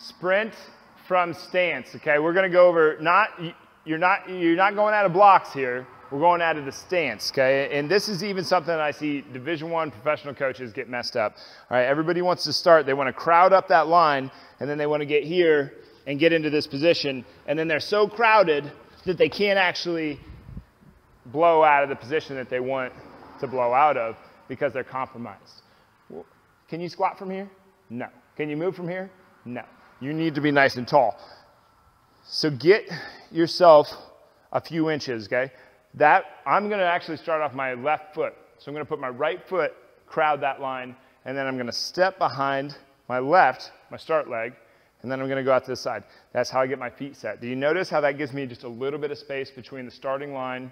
Sprint from stance, okay? We're gonna go over, you're not going out of blocks here. We're going out of the stance, okay? And this is even something that I see Division I professional coaches get messed up. All right, everybody wants to start, they want to crowd up that line, and then they want to get here and get into this position, and then they're so crowded that they can't actually blow out of the position that they want to blow out of because they're compromised. Well, can you squat from here? No. Can you move from here? No. You need to be nice and tall. So get yourself a few inches, okay? I'm going to actually start off my left foot. So I'm going to put my right foot, crowd that line, and then I'm going to step behind my left, my start leg, and then I'm going to go out to this side. That's how I get my feet set. Do you notice how that gives me just a little bit of space between the starting line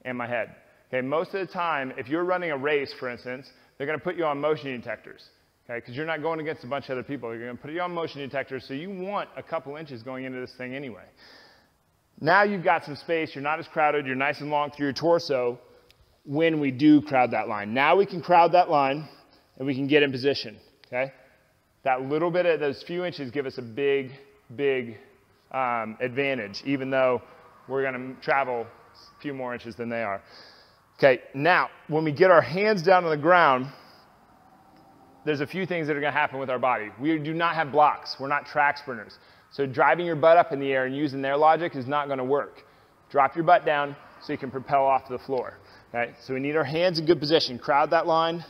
and my head? Okay, most of the time, if you're running a race, for instance, they're going to put you on motion detectors, okay, because you're not going against a bunch of other people. They're going to put you on motion detectors, so you want a couple inches going into this thing anyway. Now you've got some space, you're not as crowded, you're nice and long through your torso when we do crowd that line. Now we can crowd that line and we can get in position, okay? That little bit of those few inches give us a big, big advantage, even though we're gonna travel a few more inches than they are. Okay, now when we get our hands down on the ground, there's a few things that are gonna happen with our body. We do not have blocks, we're not track sprinters. So driving your butt up in the air and using their logic is not going to work. Drop your butt down so you can propel off to the floor. Okay? So we need our hands in good position. Crowd that line,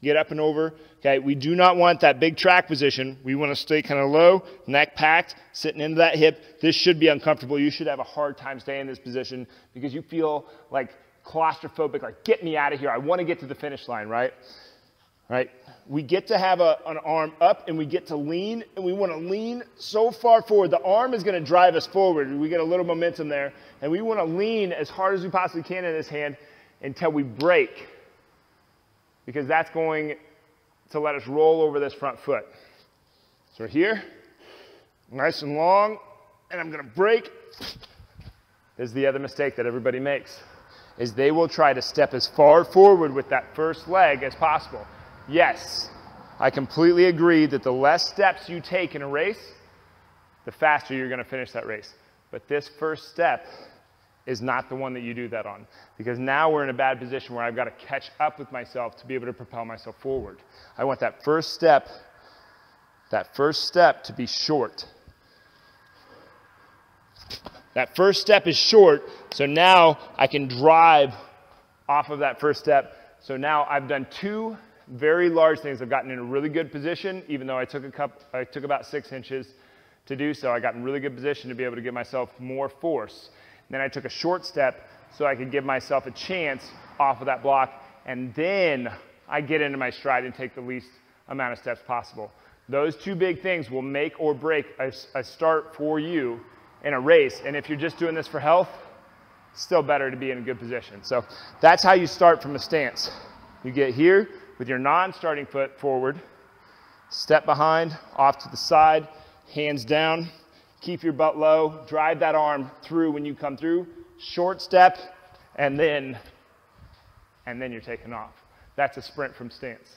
get up and over. Okay? We do not want that big track position. We want to stay kind of low, neck packed, sitting into that hip. This should be uncomfortable. You should have a hard time staying in this position because you feel like claustrophobic, like get me out of here. I want to get to the finish line, right? Right? We get to have an arm up and we get to lean, and we want to lean so far forward. The arm is going to drive us forward. We get a little momentum there, and we want to lean as hard as we possibly can in this hand until we break, because that's going to let us roll over this front foot. So we're here, nice and long, and I'm going to break. This is the other mistake that everybody makes, is they will try to step as far forward with that first leg as possible. Yes, I completely agree that the less steps you take in a race, the faster you're going to finish that race. But this first step is not the one that you do that on, because now we're in a bad position where I've got to catch up with myself to be able to propel myself forward. I want that first step to be short. That first step is short, so now I can drive off of that first step. So now I've done two very large things. I've gotten in a really good position, even though I took about 6 inches to do so. I got in really good position to be able to give myself more force. Then I took a short step so I could give myself a chance off of that block, and then I get into my stride and take the least amount of steps possible. Those two big things will make or break a start for you in a race, and if you're just doing this for health, it's still better to be in a good position. So that's how you start from a stance. You get here with your non-starting foot forward, step behind, off to the side, hands down, keep your butt low, drive that arm through when you come through, short step, and then you're taking off. That's a sprint from stance.